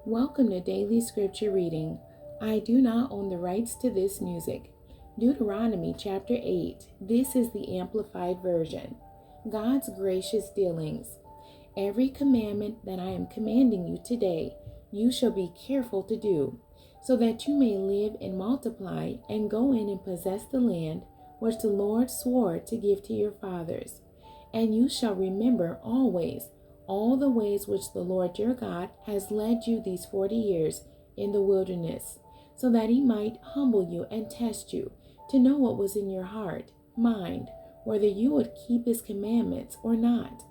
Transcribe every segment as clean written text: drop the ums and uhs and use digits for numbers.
Welcome to Daily Scripture Reading. I do not own the rights to this music. Deuteronomy chapter 8. This is the Amplified Version. God's gracious dealings. Every commandment that I am commanding you today, you shall be careful to do, so that you may live and multiply and go in and possess the land which the Lord swore to give to your fathers. And you shall remember always all the ways which the Lord your God has led you these 40 years in the wilderness, so that he might humble you and test you, to know what was in your heart, mind, whether you would keep his commandments or not.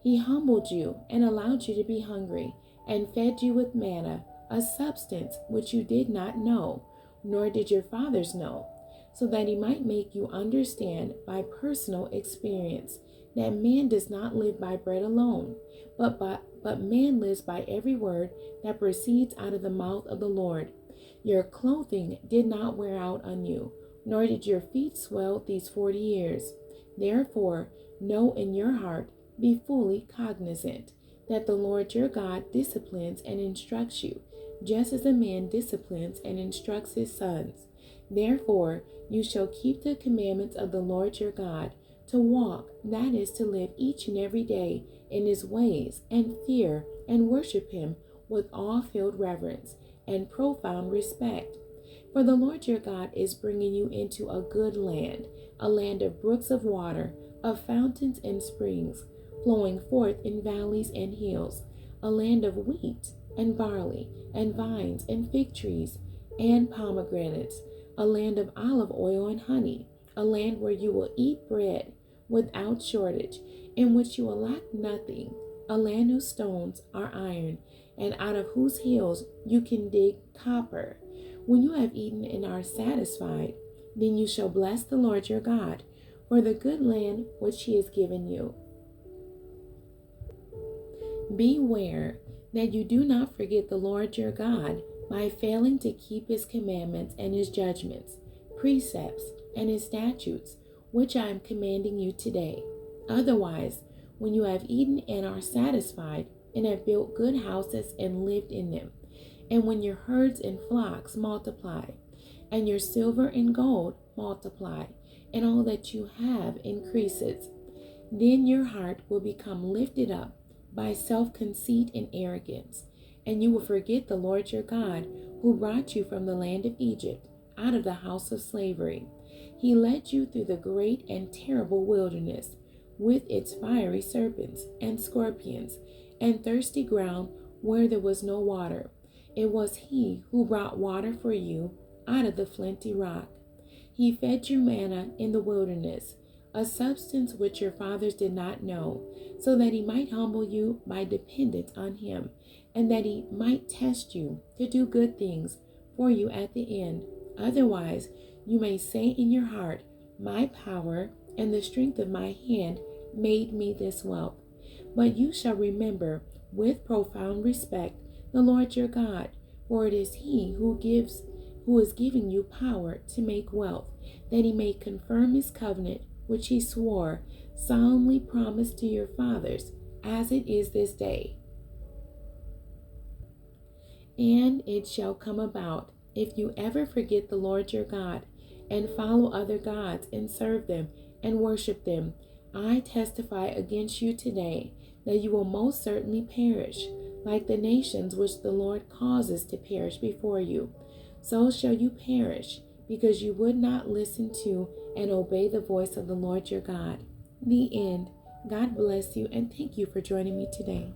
He humbled you and allowed you to be hungry, and fed you with manna, a substance which you did not know, nor did your fathers know, so that he might make you understand by personal experience that man does not live by bread alone, but man lives by every word that proceeds out of the mouth of the Lord. Your clothing did not wear out on you, nor did your feet swell these 40 years. Therefore, know in your heart, be fully cognizant, that the Lord your God disciplines and instructs you, just as a man disciplines and instructs his sons. Therefore, you shall keep the commandments of the Lord your God, to walk, that is, to live each and every day in his ways, and fear and worship him with awe-filled reverence and profound respect. For the Lord your God is bringing you into a good land, a land of brooks of water, of fountains and springs, flowing forth in valleys and hills, a land of wheat and barley and vines and fig trees and pomegranates, a land of olive oil and honey, a land where you will eat bread without shortage, in which you will lack nothing, a land whose stones are iron, and out of whose hills you can dig copper. When you have eaten and are satisfied, then you shall bless the Lord your God for the good land which he has given you. Beware that you do not forget the Lord your God by failing to keep his commandments and his judgments, precepts, and his statutes, which I am commanding you today. Otherwise, when you have eaten and are satisfied, and have built good houses and lived in them, and when your herds and flocks multiply, and your silver and gold multiply, and all that you have increases, then your heart will become lifted up by self-conceit and arrogance, and you will forget the Lord your God, who brought you from the land of Egypt, out of the house of slavery. He led you through the great and terrible wilderness, with its fiery serpents and scorpions, and thirsty ground where there was no water. It was he who brought water for you out of the flinty rock. He fed you manna in the wilderness, a substance which your fathers did not know, so that he might humble you by dependence on him, and that he might test you to do good things for you at the end. Otherwise, you may say in your heart, my power and the strength of my hand made me this wealth. But you shall remember with profound respect the Lord your God, for it is he who is giving you power to make wealth, that he may confirm his covenant which he swore, solemnly promised to your fathers, as it is this day. And it shall come about, if you ever forget the Lord your God, and follow other gods, and serve them, and worship them, I testify against you today that you will most certainly perish, like the nations which the Lord causes to perish before you. So shall you perish, because you would not listen to and obey the voice of the Lord your God. The end. God bless you, and thank you for joining me today.